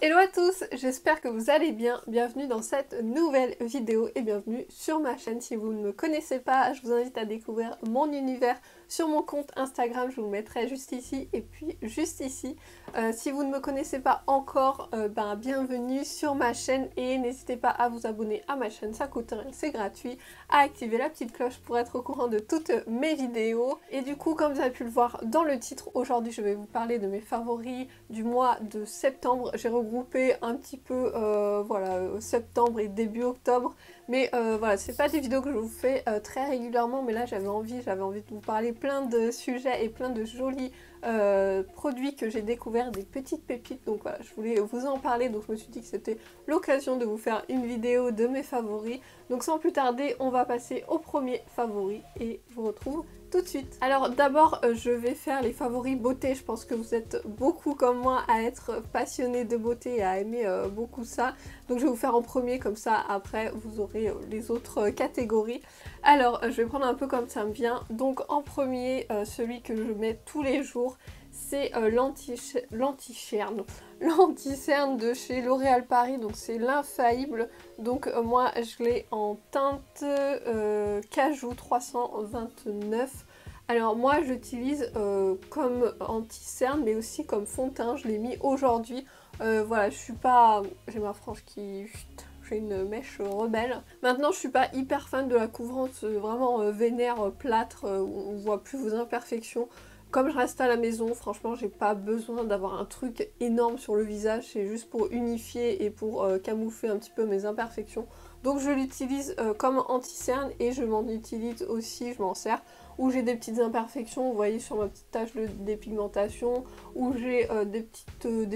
Hello à tous, j'espère que vous allez bien, bienvenue dans cette nouvelle vidéo et bienvenue sur ma chaîne. Si vous ne me connaissez pas, je vous invite à découvrir mon univers sur mon compte Instagram, je vous le mettrai juste ici et puis juste ici. Si vous ne me connaissez pas encore, bienvenue sur ma chaîne et n'hésitez pas à vous abonner à ma chaîne, ça coûte rien, c'est gratuit, à activer la petite cloche pour être au courant de toutes mes vidéos. Et du coup, comme vous avez pu le voir dans le titre, aujourd'hui je vais vous parler de mes favoris du mois de septembre. J'ai regroupé un petit peu septembre et début octobre, mais voilà, c'est pas des vidéos que je vous fais très régulièrement, mais là j'avais envie de vous parler plein de sujets et plein de jolis produits que j'ai découverts, des petites pépites. Donc voilà, je voulais vous en parler, donc je me suis dit que c'était l'occasion de vous faire une vidéo de mes favoris. Donc sans plus tarder, on va passer au premier favori et je vous retrouve tout de suite. Alors d'abord, je vais faire les favoris beauté. Je pense que vous êtes beaucoup comme moi à être passionnés de beauté et à aimer beaucoup ça. Donc je vais vous faire en premier, comme ça après vous aurez les autres catégories. Alors je vais prendre un peu comme ça me vient. Donc en premier, celui que je mets tous les jours, c'est l'anti-cerne de chez L'Oréal Paris, donc c'est l'infaillible. Donc moi je l'ai en teinte Cajou 329. Alors moi j'utilise comme anti-cerne mais aussi comme fond de teint, je l'ai mis aujourd'hui. Voilà, je suis pas... j'ai ma frange qui... j'ai une mèche rebelle. Maintenant je suis pas hyper fan de la couvrance vraiment vénère, plâtre, où on voit plus vos imperfections. Comme je reste à la maison, franchement j'ai pas besoin d'avoir un truc énorme sur le visage, c'est juste pour unifier et pour camoufler un petit peu mes imperfections. Donc je l'utilise comme anti-cerne et je m'en utilise aussi, je m'en sers où j'ai des petites imperfections, vous voyez sur ma petite tache de dépigmentation, où j'ai des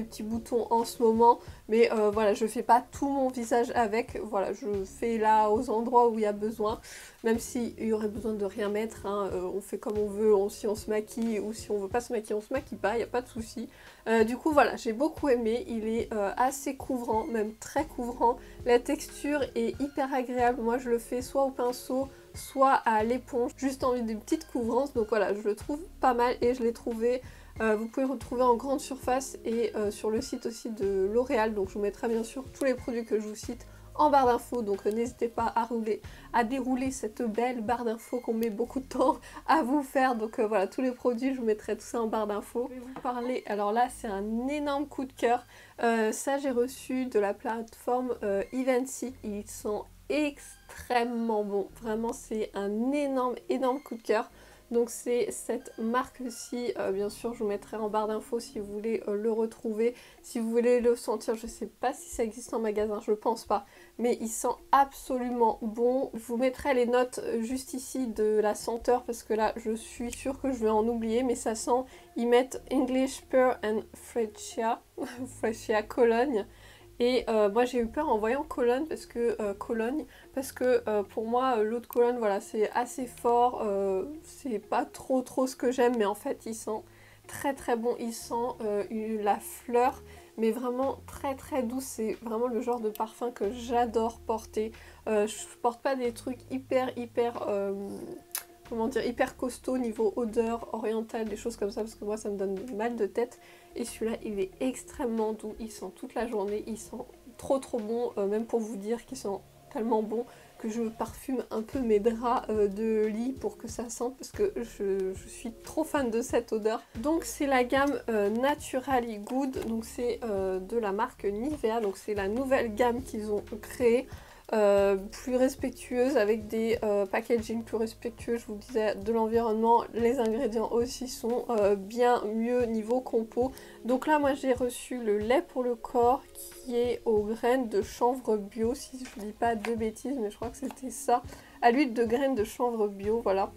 petits boutons en ce moment, mais voilà, je fais pas tout mon visage avec, voilà, je fais là aux endroits où il y a besoin, même s'il y aurait besoin de rien mettre, hein, on fait comme on veut, si on se maquille ou si on veut pas se maquiller, on se maquille pas, il n'y a pas de souci. Du coup voilà, j'ai beaucoup aimé, il est assez couvrant, même très couvrant, la texture est hyper agréable, moi je le fais soit au pinceau, soit à l'éponge, juste envie d'une petite couvrance, donc voilà, je le trouve pas mal et je l'ai trouvé, vous pouvez le retrouver en grande surface et sur le site aussi de L'Oréal, donc je vous mettrai bien sûr tous les produits que je vous cite en barre d'infos, donc n'hésitez pas à dérouler cette belle barre d'infos qu'on met beaucoup de temps à vous faire, donc voilà, tous les produits, je vous mettrai tout ça en barre d'infos. Je vais vous parler, alors là c'est un énorme coup de cœur, ça j'ai reçu de la plateforme Evency, ils sont extrêmement bon, vraiment c'est un énorme coup de cœur. Donc c'est cette marque-ci, bien sûr je vous mettrai en barre d'infos si vous voulez le retrouver, si vous voulez le sentir, je sais pas si ça existe en magasin, je pense pas, mais il sent absolument bon. Je vous mettrai les notes juste ici de la senteur parce que là je suis sûre que je vais en oublier, mais ça sent, ils mettent English Pear and Fresia, Fresia Cologne. Et moi j'ai eu peur en voyant Cologne parce que pour moi l'eau de Cologne voilà c'est assez fort, c'est pas trop ce que j'aime, mais en fait il sent très bon, il sent la fleur mais vraiment très doux, c'est vraiment le genre de parfum que j'adore porter. Je porte pas des trucs hyper comment dire, hyper costaud niveau odeur orientale, des choses comme ça, parce que moi ça me donne mal de tête. Et celui-là il est extrêmement doux, il sent toute la journée, il sent trop bon, même pour vous dire qu'il sent tellement bon que je parfume un peu mes draps de lit pour que ça sente, parce que je suis trop fan de cette odeur. Donc c'est la gamme Naturally Good, donc c'est de la marque Nivea, donc c'est la nouvelle gamme qu'ils ont créée. Plus respectueuse, avec des packaging plus respectueux, je vous disais, de l'environnement. Les ingrédients aussi sont bien mieux niveau compo. Donc là moi j'ai reçu le lait pour le corps qui est aux graines de chanvre bio, si je dis pas de bêtises, mais je crois que c'était ça, à l'huile de graines de chanvre bio, voilà.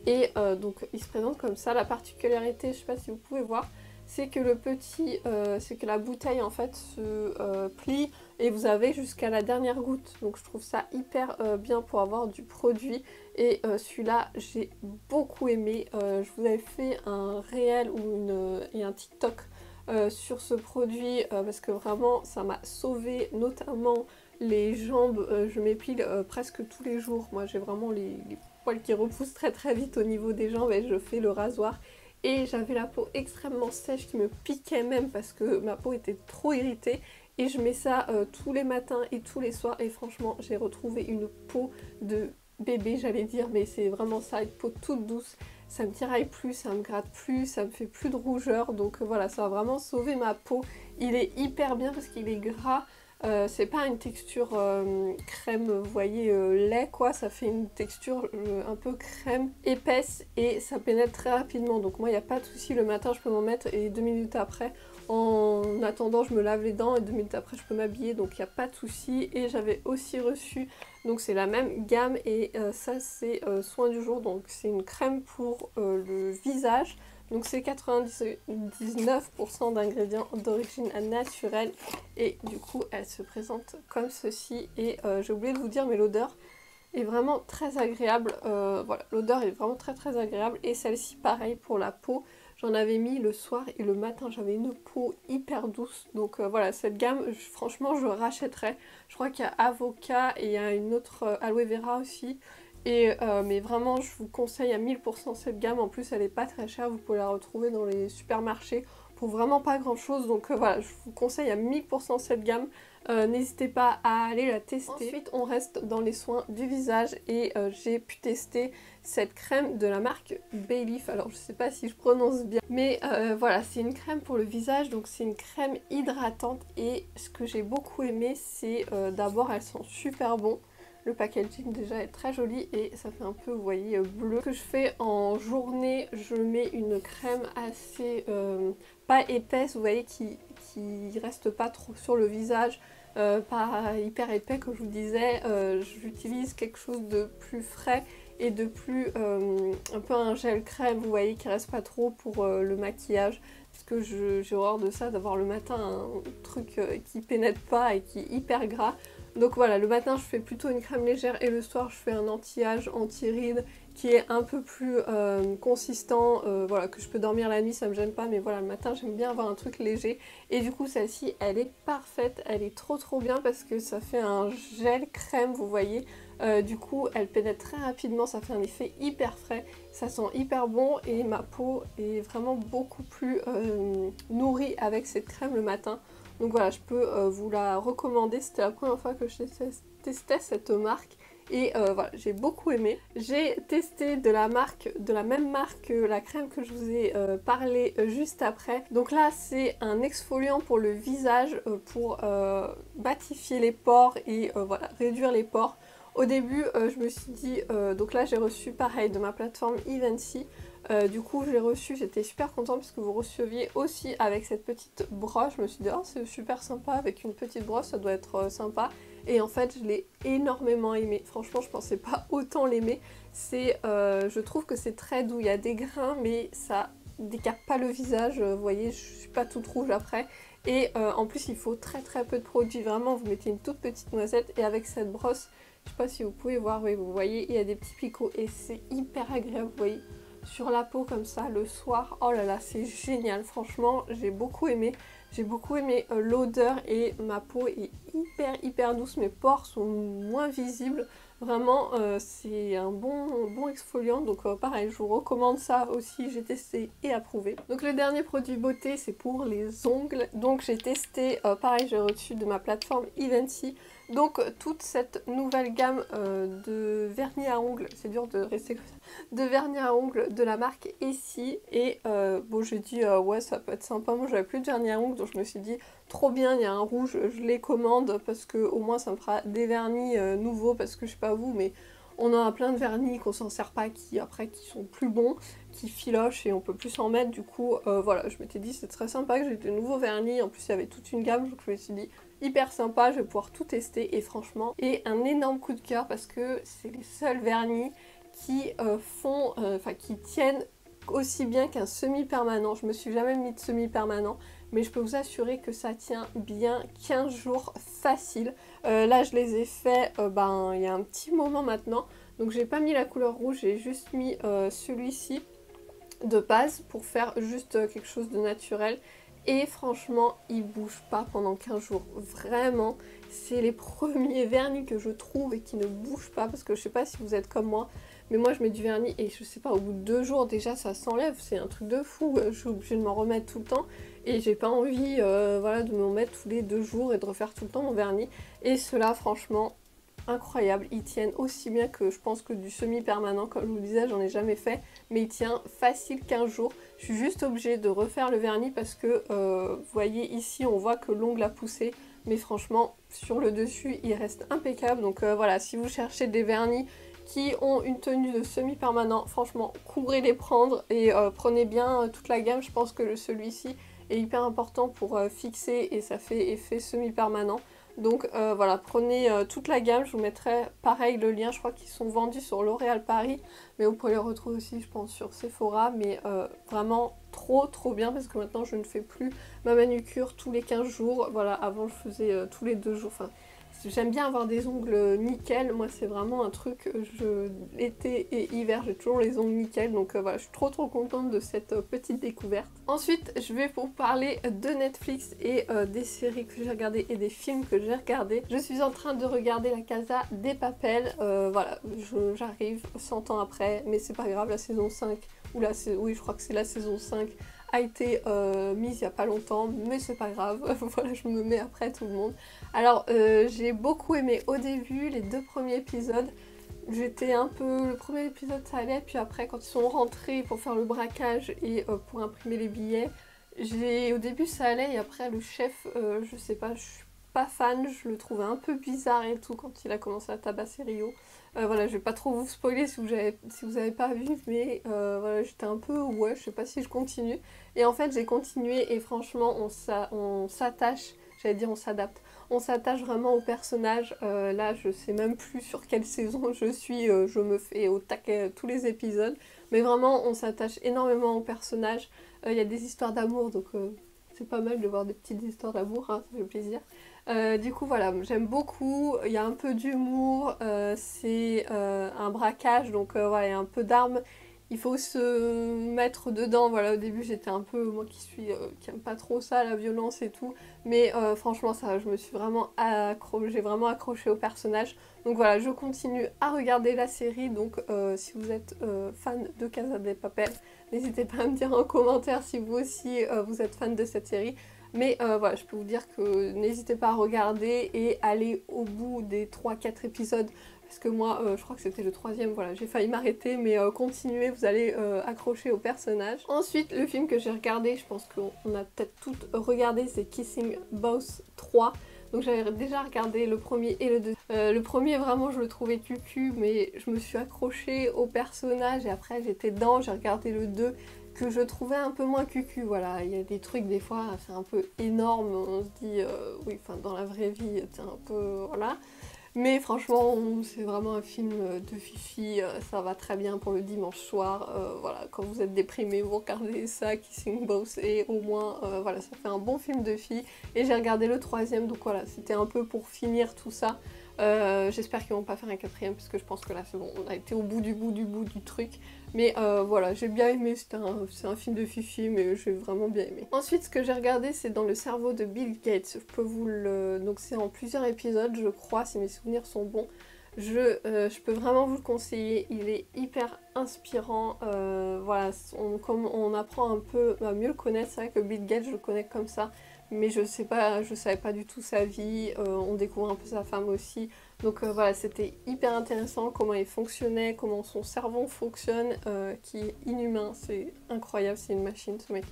Et donc il se présente comme ça. La particularité, je sais pas si vous pouvez voir, c'est que c'est que la bouteille en fait se plie et vous avez jusqu'à la dernière goutte. Donc je trouve ça hyper bien pour avoir du produit. Et celui-là j'ai beaucoup aimé. Je vous avais fait un réel et un TikTok sur ce produit parce que vraiment ça m'a sauvé, notamment les jambes. Je m'épile presque tous les jours. Moi j'ai vraiment les poils qui repoussent très vite au niveau des jambes et je fais le rasoir. et j'avais la peau extrêmement sèche qui me piquait même parce que ma peau était trop irritée. Et je mets ça tous les matins et tous les soirs et franchement j'ai retrouvé une peau de bébé, j'allais dire, mais c'est vraiment ça, une peau toute douce. Ça me tiraille plus, ça me gratte plus, ça me fait plus de rougeur, donc voilà, ça a vraiment sauvé ma peau. Il est hyper bien parce qu'il est gras. C'est pas une texture crème, vous voyez, lait quoi, ça fait une texture un peu crème épaisse et ça pénètre très rapidement. Donc moi il n'y a pas de souci, le matin je peux m'en mettre et 2 minutes après, en attendant je me lave les dents et 2 minutes après je peux m'habiller, donc il n'y a pas de souci. Et j'avais aussi reçu, donc c'est la même gamme et ça c'est soin du jour, donc c'est une crème pour le visage. Donc c'est 99% d'ingrédients d'origine naturelle et du coup elle se présente comme ceci. Et j'ai oublié de vous dire mais l'odeur est vraiment très agréable, voilà, l'odeur est vraiment très agréable. Et celle-ci pareil pour la peau, j'en avais mis le soir et le matin, j'avais une peau hyper douce. Donc voilà, cette gamme franchement je rachèterais. Je crois qu'il y a Avocat et il y a une autre Aloe Vera aussi. Et, mais vraiment je vous conseille à 1000% cette gamme. En plus elle est pas très chère, vous pouvez la retrouver dans les supermarchés pour vraiment pas grand chose. Donc voilà, je vous conseille à 1000% cette gamme. N'hésitez pas à aller la tester. Ensuite on reste dans les soins du visage et j'ai pu tester cette crème de la marque Bayleaf. Alors je sais pas si je prononce bien, mais voilà, c'est une crème pour le visage, donc c'est une crème hydratante. Et ce que j'ai beaucoup aimé, c'est d'abord elles sont super bon. Le packaging déjà est très joli et ça fait un peu, vous voyez, bleu. Ce que je fais en journée, je mets une crème assez pas épaisse, vous voyez, qui reste pas trop sur le visage, pas hyper épais comme je vous disais. J'utilise quelque chose de plus frais et de plus un peu un gel crème, vous voyez, qui reste pas trop pour le maquillage. Parce que j'ai horreur de ça, d'avoir le matin un truc qui pénètre pas et qui est hyper gras. Donc voilà, le matin je fais plutôt une crème légère et le soir je fais un anti-âge, anti-rides qui est un peu plus consistant, voilà, que je peux dormir la nuit, ça me gêne pas, mais voilà, le matin j'aime bien avoir un truc léger. Et du coup celle-ci elle est parfaite, elle est trop bien parce que ça fait un gel crème, vous voyez. Du coup elle pénètre très rapidement, ça fait un effet hyper frais, ça sent hyper bon et ma peau est vraiment beaucoup plus nourrie avec cette crème le matin. Donc voilà, je peux vous la recommander, c'était la première fois que je testais cette marque. Et voilà, j'ai beaucoup aimé. J'ai testé de la même marque que la crème que je vous ai parlé juste après. Donc là, c'est un exfoliant pour le visage pour batifier les pores et voilà, réduire les pores. Au début, je me suis dit, donc là j'ai reçu pareil de ma plateforme Eventy. Du coup je l'ai reçu, j'étais super contente parce que vous receviez aussi avec cette petite brosse. Je me suis dit oh c'est super sympa avec une petite brosse, ça doit être sympa. Et en fait je l'ai énormément aimé, franchement je pensais pas autant l'aimer. Je trouve que c'est très doux, il y a des grains mais ça décape pas le visage, vous voyez je suis pas toute rouge après. Et en plus il faut très peu de produits, vraiment vous mettez une toute petite noisette et avec cette brosse, je sais pas si vous pouvez voir, oui vous voyez il y a des petits picots et c'est hyper agréable, vous voyez. Sur la peau comme ça le soir, oh là là c'est génial, franchement j'ai beaucoup aimé l'odeur et ma peau est hyper douce, mes pores sont moins visibles, vraiment c'est un bon exfoliant. Donc pareil je vous recommande ça aussi, j'ai testé et approuvé. Donc le dernier produit beauté c'est pour les ongles, donc j'ai testé pareil, j'ai reçu de ma plateforme Eventy. Donc toute cette nouvelle gamme de vernis à ongles, c'est dur de rester comme ça, de vernis à ongles de la marque Essie. Et bon j'ai dit ouais ça peut être sympa, moi j'avais plus de vernis à ongles donc je me suis dit trop bien, il y a un rouge, je les commande parce que au moins ça me fera des vernis nouveaux, parce que je sais pas vous mais on en a plein de vernis qu'on s'en sert pas, qui sont plus bons, qui filochent et on peut plus s'en mettre. Du coup voilà, je m'étais dit c'est très sympa que j'ai de nouveaux vernis, en plus il y avait toute une gamme donc je me suis dit hyper sympa, je vais pouvoir tout tester. Et franchement, et un énorme coup de cœur parce que c'est les seuls vernis qui qui tiennent aussi bien qu'un semi-permanent. Je me suis jamais mis de semi-permanent, mais je peux vous assurer que ça tient bien 15 jours facile. Là je les ai fait il y a un petit moment maintenant, donc j'ai pas mis la couleur rouge, j'ai juste mis celui-ci de base pour faire juste quelque chose de naturel. Et franchement, il bouge pas pendant 15 jours. Vraiment, c'est les premiers vernis que je trouve et qui ne bougent pas. Parce que je sais pas si vous êtes comme moi, mais moi je mets du vernis et je sais pas, au bout de 2 jours déjà ça s'enlève, c'est un truc de fou, je suis obligée de m'en remettre tout le temps et j'ai pas envie voilà, de m'en mettre tous les 2 jours et de refaire tout le temps mon vernis. Et ceux-là franchement incroyable, ils tiennent aussi bien que je pense que du semi-permanent, comme je vous le disais j'en ai jamais fait, mais il tient facile 15 jours. Je suis juste obligée de refaire le vernis parce que vous voyez ici on voit que l'ongle a poussé, mais franchement sur le dessus il reste impeccable. Donc voilà, si vous cherchez des vernis qui ont une tenue de semi-permanent, franchement courez les prendre et prenez bien toute la gamme. Je pense que celui-ci est hyper important pour fixer et ça fait effet semi-permanent. Donc voilà, prenez toute la gamme, je vous mettrai pareil le lien, je crois qu'ils sont vendus sur L'Oréal Paris, mais vous pouvez les retrouver aussi je pense sur Sephora, mais vraiment trop bien parce que maintenant je ne fais plus ma manucure tous les 15 jours, voilà, avant je faisais tous les 2 jours, enfin j'aime bien avoir des ongles nickel, moi c'est vraiment un truc, été et hiver j'ai toujours les ongles nickel, donc voilà, je suis trop contente de cette petite découverte. Ensuite je vais vous parler de Netflix et des séries que j'ai regardées et des films que j'ai regardés. Je suis en train de regarder La Casa de Papel, voilà, j'arrive 100 ans après, mais c'est pas grave, la saison 5, ou oui je crois que c'est la saison 5, a été mise il n'y a pas longtemps, mais c'est pas grave, voilà, je me mets après tout le monde. Alors j'ai beaucoup aimé au début les 2 premiers épisodes, j'étais un peu, le premier épisode ça allait, puis après quand ils sont rentrés pour faire le braquage et pour imprimer les billets, au début ça allait et après le chef, je sais pas, je suis pas fan, je le trouvais un peu bizarre et tout quand il a commencé à tabasser Rio. Voilà, je vais pas trop vous spoiler si vous avez pas vu, mais voilà, j'étais un peu ouais, je sais pas si je continue. Et en fait, j'ai continué et franchement, on s'attache, j'allais dire on s'adapte. On s'attache vraiment au personnage. Là, je sais même plus sur quelle saison je suis, je me fais au taquet tous les épisodes. Mais vraiment, on s'attache énormément au personnage. Il y a des histoires d'amour, donc c'est pas mal de voir des petites histoires d'amour, hein, ça fait plaisir. Du coup voilà, j'aime beaucoup, il y a un peu d'humour, c'est un braquage, donc voilà, il y a un peu d'armes, il faut se mettre dedans. Voilà, au début j'étais un peu, moi qui aime pas trop ça, la violence et tout, mais franchement ça, je me suis vraiment j'ai vraiment accroché au personnage. Donc voilà, je continue à regarder la série, donc si vous êtes fan de Casa de Papel, n'hésitez pas à me dire en commentaire si vous aussi vous êtes fan de cette série. Mais voilà, je peux vous dire que n'hésitez pas à regarder et aller au bout des 3-4 épisodes. Parce que moi, je crois que c'était le 3e, voilà, j'ai failli m'arrêter, mais continuez, vous allez accrocher au personnage. Ensuite, le film que j'ai regardé, je pense qu'on a peut-être toutes regardé, c'est Kissing Booth 3. Donc j'avais déjà regardé le premier et le deuxième. Le premier, vraiment, je le trouvais cucu, mais je me suis accrochée au personnage et après j'étais dedans, j'ai regardé le 2 que je trouvais un peu moins cucu, voilà, il y a des trucs des fois, c'est un peu énorme, on se dit, oui, enfin dans la vraie vie, c'est un peu, voilà. Mais franchement, c'est vraiment un film de fifi, ça va très bien pour le dimanche soir, voilà, quand vous êtes déprimé, vous regardez ça, Kissing Booth, et au moins, voilà, ça fait un bon film de filles. Et j'ai regardé le 3e, donc voilà, c'était un peu pour finir tout ça. J'espère qu'ils vont pas faire un 4e parce que je pense que là c'est bon, on a été au bout du truc. Mais voilà, j'ai bien aimé, c'est un film de fifi, mais j'ai vraiment bien aimé. Ensuite, ce que j'ai regardé, c'est Dans le cerveau de Bill Gates. Je peux vous le... Donc c'est en plusieurs épisodes, je crois, si mes souvenirs sont bons. Je peux vraiment vous le conseiller, il est hyper inspirant, voilà, on apprend un peu à mieux le connaître. C'est vrai que Bill Gates, je le connais comme ça, mais je savais pas du tout sa vie, on découvre un peu sa femme aussi. Donc voilà, c'était hyper intéressant comment il fonctionnait, comment son cerveau fonctionne, qui est inhumain, c'est incroyable, c'est une machine ce mec.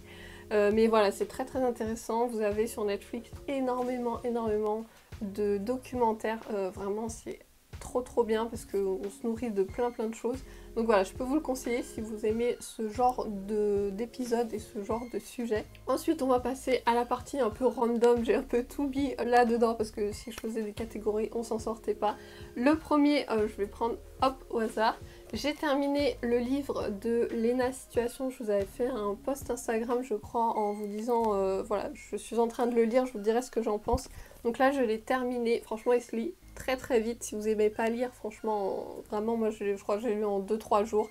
Mais voilà, c'est très intéressant, vous avez sur Netflix énormément de documentaires, vraiment c'est trop bien parce qu'on se nourrit de plein de choses. Donc voilà, je peux vous le conseiller si vous aimez ce genre d'épisode et ce genre de sujet. Ensuite, on va passer à la partie un peu random. J'ai un peu tout mis là-dedans parce que si je faisais des catégories, on s'en sortait pas. Le premier, je vais prendre hop au hasard. J'ai terminé le livre de Lena Situation. Je vous avais fait un post Instagram, je crois, en vous disant, voilà, je suis en train de le lire, je vous dirai ce que j'en pense. Donc là, je l'ai terminé. Franchement, il se lit très vite. Si vous aimez pas lire, franchement, vraiment, moi, je crois que j'ai lu en 2-3 jours.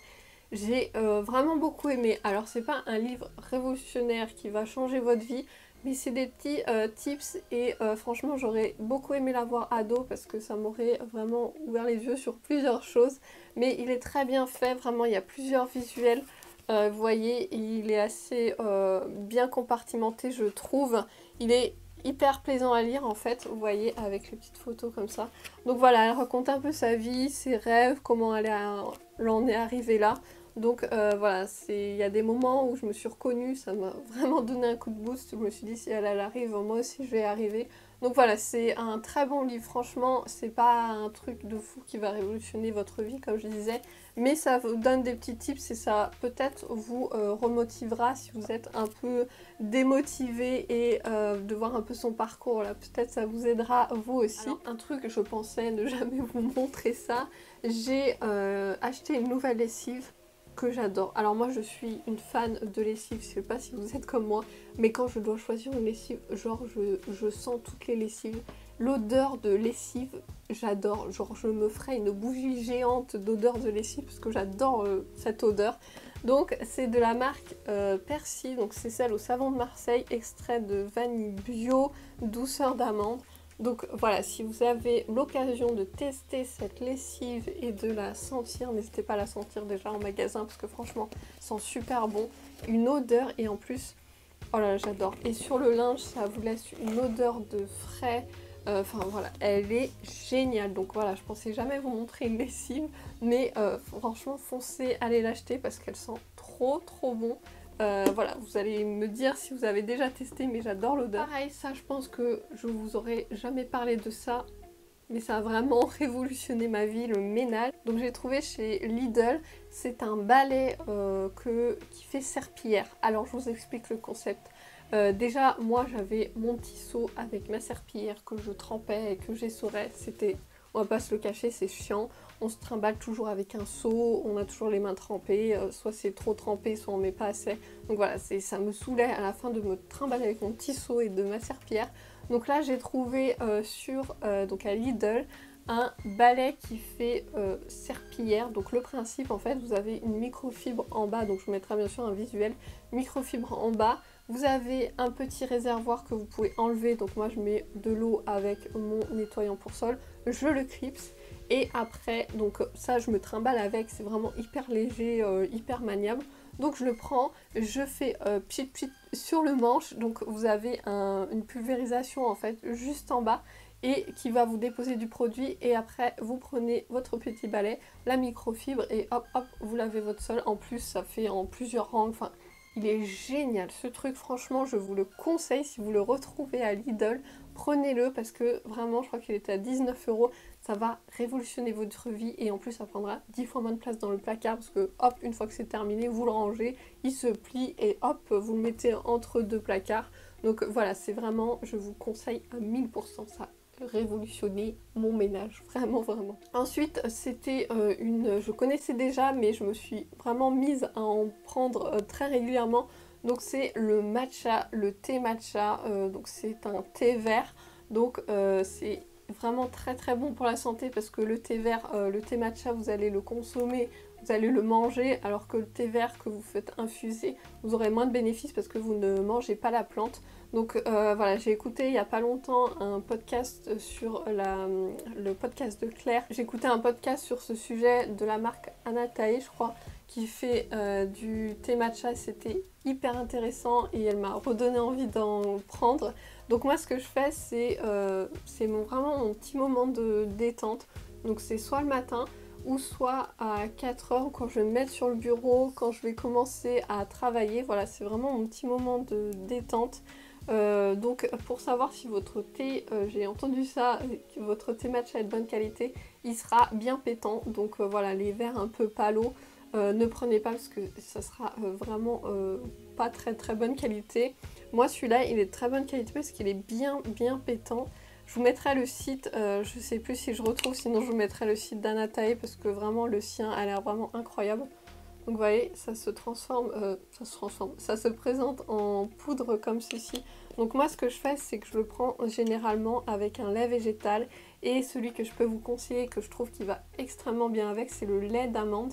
J'ai vraiment beaucoup aimé. Alors, c'est pas un livre révolutionnaire qui va changer votre vie, Mais c'est des petits tips et franchement j'aurais beaucoup aimé l'avoir ado parce que ça m'aurait vraiment ouvert les yeux sur plusieurs choses. Mais il est très bien fait, vraiment il y a plusieurs visuels. Vous voyez, il est assez bien compartimenté je trouve. Il est hyper plaisant à lire en fait, vous voyez, avec les petites photos comme ça. Donc voilà, elle raconte un peu sa vie, ses rêves, comment elle en est arrivée là. Donc voilà, il y a des moments où je me suis reconnue, ça m'a vraiment donné un coup de boost. Je me suis dit si elle arrive, moi aussi je vais y arriver. Donc voilà, c'est un très bon livre, franchement, c'est pas un truc de fou qui va révolutionner votre vie comme je disais, mais ça vous donne des petits tips et ça peut-être vous remotivera si vous êtes un peu démotivé et de voir un peu son parcours là, peut-être ça vous aidera vous aussi. Alors, un truc, je pensais ne jamais vous montrer ça, j'ai acheté une nouvelle lessive que j'adore. Alors moi je suis une fan de lessive, je sais pas si vous êtes comme moi, mais quand je dois choisir une lessive, genre je sens toutes les lessives. L'odeur de lessive, j'adore. Genre je me ferais une bougie géante d'odeur de lessive parce que j'adore cette odeur. Donc c'est de la marque Persil, donc c'est celle au savon de Marseille, extrait de vanille bio, douceur d'amande. Donc voilà, si vous avez l'occasion de tester cette lessive et de la sentir, n'hésitez pas à la sentir déjà en magasin parce que franchement, ça sent super bon. Une odeur et en plus, oh là là, j'adore. Et sur le linge, ça vous laisse une odeur de frais. Enfin voilà, elle est géniale. Donc voilà, je pensais jamais vous montrer une lessive, mais franchement, foncez, allez l'acheter parce qu'elle sent trop bon. Voilà, vous allez me dire si vous avez déjà testé, mais j'adore l'odeur. Pareil, ça je pense que je vous aurais jamais parlé de ça, mais ça a vraiment révolutionné ma vie, le ménage. Donc j'ai trouvé chez Lidl, c'est un balai qui fait serpillière. Alors je vous explique le concept. Déjà, moi j'avais mon petit seau avec ma serpillière que je trempais et que j'essorais. C'était, on va pas se le cacher, c'est chiant. On se trimballe toujours avec un seau, on a toujours les mains trempées, soit c'est trop trempé, soit on met pas assez. Donc voilà, ça me saoulait à la fin de me trimballer avec mon petit seau et de ma serpillière. Donc là j'ai trouvé donc à Lidl un balai qui fait serpillière. Donc le principe en fait, vous avez une microfibre en bas, donc je vous mettrai bien sûr un visuel, microfibre en bas. Vous avez un petit réservoir que vous pouvez enlever, donc moi je mets de l'eau avec mon nettoyant pour sol, je le clipse et après, donc ça je me trimballe avec, c'est vraiment hyper léger, hyper maniable. Donc je le prends, je fais pchit pchit sur le manche, donc vous avez une pulvérisation en fait juste en bas et qui va vous déposer du produit et après vous prenez votre petit balai, la microfibre et hop hop vous lavez votre sol. En plus ça fait en plusieurs rangles, enfin il est génial ce truc, franchement je vous le conseille. Si vous le retrouvez à Lidl, prenez-le parce que vraiment je crois qu'il était à 19 €. Ça va révolutionner votre vie et en plus ça prendra 10 fois moins de place dans le placard parce que hop, une fois que c'est terminé, vous le rangez, il se plie et hop, vous le mettez entre deux placards. Donc voilà, c'est vraiment, je vous conseille à 1000%, ça a révolutionné mon ménage, vraiment. Ensuite, c'était je connaissais déjà mais je me suis vraiment mise à en prendre très régulièrement. Donc c'est le matcha, le thé matcha, donc c'est un thé vert, donc c'est vraiment très bon pour la santé parce que le thé vert, le thé matcha vous allez le consommer, vous allez le manger, alors que le thé vert que vous faites infuser, vous aurez moins de bénéfices parce que vous ne mangez pas la plante. Donc voilà, j'ai écouté il n'y a pas longtemps un podcast sur le podcast de Claire. J'ai écouté un podcast sur ce sujet de la marque Anatae, je crois, qui fait du thé matcha. C'était hyper intéressant et elle m'a redonné envie d'en prendre. Donc moi ce que je fais c'est vraiment mon petit moment de détente. Donc c'est soit le matin ou soit à 4 h quand je vais me mettre sur le bureau, quand je vais commencer à travailler. Voilà, c'est vraiment mon petit moment de détente. Donc pour savoir si votre thé, j'ai entendu ça, que votre thé matcha est de bonne qualité, il sera bien pétant. Donc voilà, les verres un peu palos, ne prenez pas parce que ça sera vraiment pas très bonne qualité. Moi celui-là il est de très bonne qualité parce qu'il est bien pétant. Je vous mettrai le site, je sais plus si je retrouve, sinon je vous mettrai le site d'Anatae parce que vraiment le sien a l'air vraiment incroyable. Donc vous voyez, ça se présente en poudre comme ceci. Donc moi ce que je fais c'est que je le prends généralement avec un lait végétal et celui que je peux vous conseiller que je trouve qui va extrêmement bien avec c'est le lait d'amande.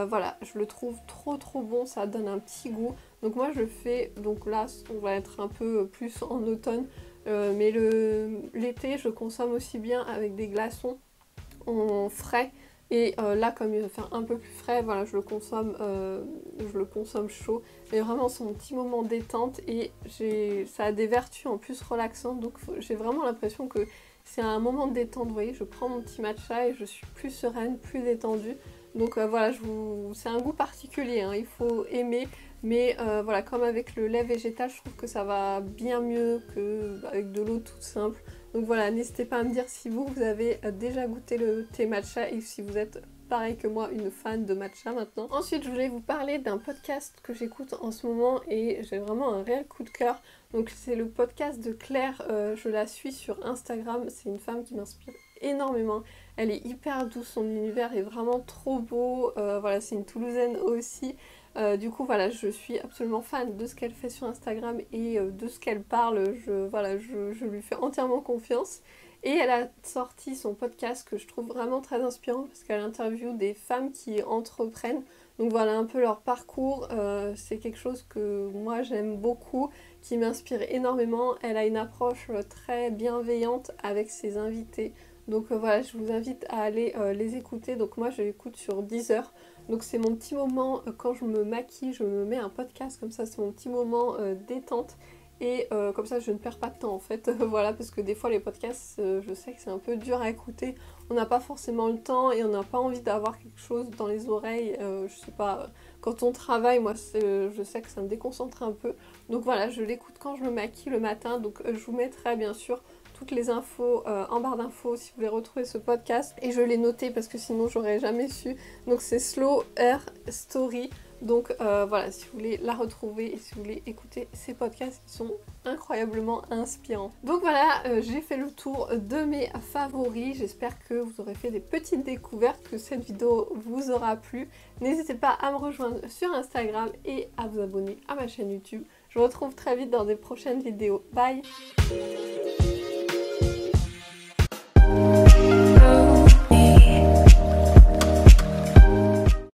Voilà, je le trouve trop bon, ça donne un petit goût. Donc moi je le fais, donc là on va être un peu plus en automne, mais l'été je consomme aussi bien avec des glaçons en frais. Et là, comme il va faire un peu plus frais, voilà, je le consomme chaud. Mais vraiment, c'est mon petit moment détente et ça a des vertus en plus relaxantes. Donc j'ai vraiment l'impression que c'est un moment de détente. Vous voyez, je prends mon petit matcha et je suis plus sereine, plus détendue. Donc voilà, c'est un goût particulier, hein, il faut aimer. Mais voilà, comme avec le lait végétal, je trouve que ça va bien mieux qu'avec de l'eau toute simple. Donc voilà, n'hésitez pas à me dire si vous avez déjà goûté le thé matcha et si vous êtes pareil que moi une fan de matcha maintenant. Ensuite, je voulais vous parler d'un podcast que j'écoute en ce moment et j'ai vraiment un réel coup de cœur. Donc c'est le podcast de Claire, je la suis sur Instagram, c'est une femme qui m'inspire énormément. Elle est hyper douce, son univers est vraiment trop beau. Voilà, c'est une Toulousaine aussi. Du coup voilà, je suis absolument fan de ce qu'elle fait sur Instagram et de ce qu'elle parle, je lui fais entièrement confiance. Et elle a sorti son podcast que je trouve vraiment très inspirant parce qu'elle interviewe des femmes qui entreprennent. Donc voilà un peu leur parcours, c'est quelque chose que moi j'aime beaucoup, qui m'inspire énormément. Elle a une approche très bienveillante avec ses invités. Donc voilà, je vous invite à aller les écouter. Donc moi je l'écoute sur Deezer. Donc c'est mon petit moment quand je me maquille, je me mets un podcast comme ça, c'est mon petit moment détente. Et comme ça je ne perds pas de temps en fait, voilà, parce que des fois les podcasts, je sais que c'est un peu dur à écouter. On n'a pas forcément le temps et on n'a pas envie d'avoir quelque chose dans les oreilles, je sais pas, quand on travaille, moi je sais que ça me déconcentre un peu. Donc voilà, je l'écoute quand je me maquille le matin, donc je vous mettrai bien sûr toutes les infos en barre d'infos si vous voulez retrouver ce podcast. Et je l'ai noté parce que sinon j'aurais jamais su. Donc c'est Slow Air Story. Donc voilà, si vous voulez la retrouver et si vous voulez écouter ces podcasts qui sont incroyablement inspirants. Donc voilà, j'ai fait le tour de mes favoris. J'espère que vous aurez fait des petites découvertes, que cette vidéo vous aura plu. N'hésitez pas à me rejoindre sur Instagram et à vous abonner à ma chaîne YouTube. Je vous retrouve très vite dans des prochaines vidéos. Bye!